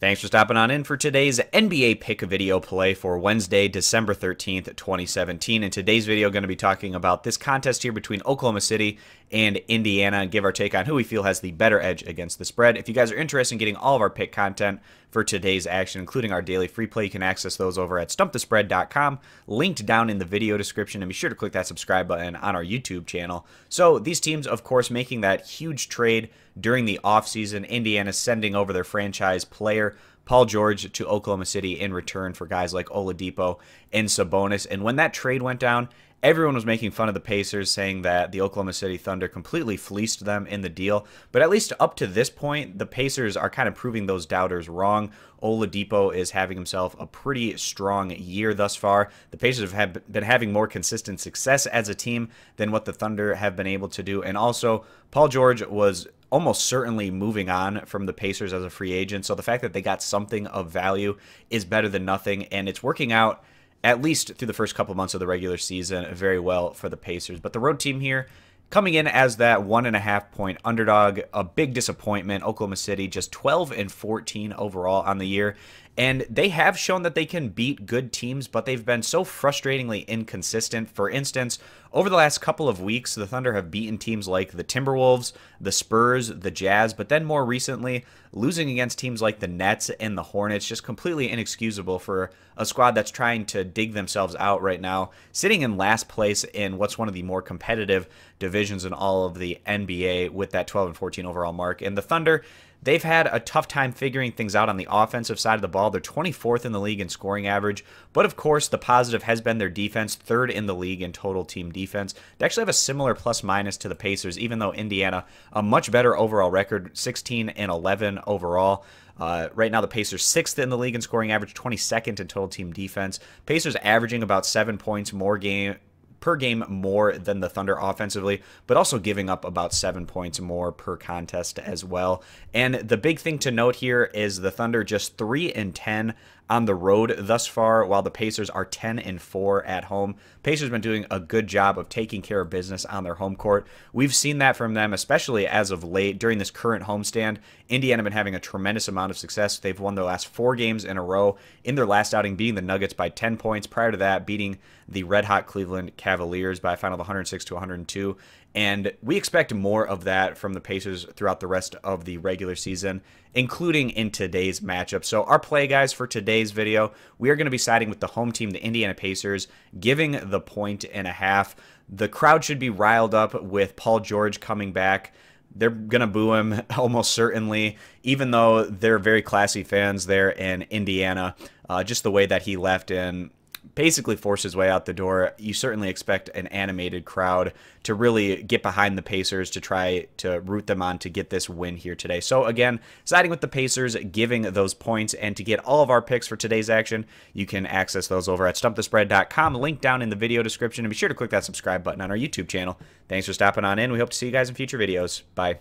Thanks for stopping on in for today's NBA pick video play for Wednesday, December 13th, 2017. In today's video, going to be talking about this contest here between Oklahoma City and Indiana and give our take on who we feel has the better edge against the spread. If you guys are interested in getting all of our pick content for today's action, including our daily free play, you can access those over at stumpthespread.com, linked down in the video description, and be sure to click that subscribe button on our YouTube channel. So these teams, of course, making that huge trade during the offseason. Indiana sending over their franchise player Paul George to Oklahoma City in return for guys like Oladipo and Sabonis. And when that trade went down, everyone was making fun of the Pacers, saying that the Oklahoma City Thunder completely fleeced them in the deal. But at least up to this point, the Pacers are kind of proving those doubters wrong. Oladipo is having himself a pretty strong year thus far. The Pacers have been having more consistent success as a team than what the Thunder have been able to do. And also, Paul George was almost certainly moving on from the Pacers as a free agent. So the fact that they got something of value is better than nothing. And it's working out, at least through the first couple months of the regular season, very well for the Pacers. But the road team here, coming in as that 1.5-point underdog, a big disappointment. Oklahoma City just 12-14 overall on the year. And they have shown that they can beat good teams, but they've been so frustratingly inconsistent. For instance, over the last couple of weeks, the Thunder have beaten teams like the Timberwolves, the Spurs, the Jazz, but then more recently, losing against teams like the Nets and the Hornets, just completely inexcusable for a squad that's trying to dig themselves out right now, sitting in last place in what's one of the more competitive divisions in all of the NBA with that 12-14 overall mark. And the Thunder, they've had a tough time figuring things out on the offensive side of the ball. They're 24th in the league in scoring average, but of course the positive has been their defense, third in the league in total team defense. They actually have a similar plus-minus to the Pacers, even though Indiana, a much better overall record, 16-11 overall. Right now, the Pacers 6th in the league in scoring average, 22nd in total team defense. Pacers averaging about 7 points per game more than the Thunder offensively, but also giving up about 7 points more per contest as well. And the big thing to note here is the Thunder just 3-10 on the road thus far, while the Pacers are 10-4 at home. Pacers have been doing a good job of taking care of business on their home court. We've seen that from them, especially as of late during this current homestand. Indiana have been having a tremendous amount of success. They've won their last 4 games in a row. In their last outing, beating the Nuggets by 10 points. Prior to that, beating the red-hot Cleveland Cavaliers by a final of 106-102. And we expect more of that from the Pacers throughout the rest of the regular season, including in today's matchup. So our play, guys, for today's video, we are going to be siding with the home team, the Indiana Pacers, giving the 1.5. The crowd should be riled up with Paul George coming back. They're going to boo him almost certainly, even though they're very classy fans there in Indiana. Just the way that he left and basically forced his way out the door, you certainly expect an animated crowd to really get behind the Pacers to try to root them on to get this win here today. So again, siding with the Pacers, giving those points, and to get all of our picks for today's action, you can access those over at stumpthespread.com, link down in the video description, and be sure to click that subscribe button on our YouTube channel. Thanks for stopping on in. We hope to see you guys in future videos. Bye.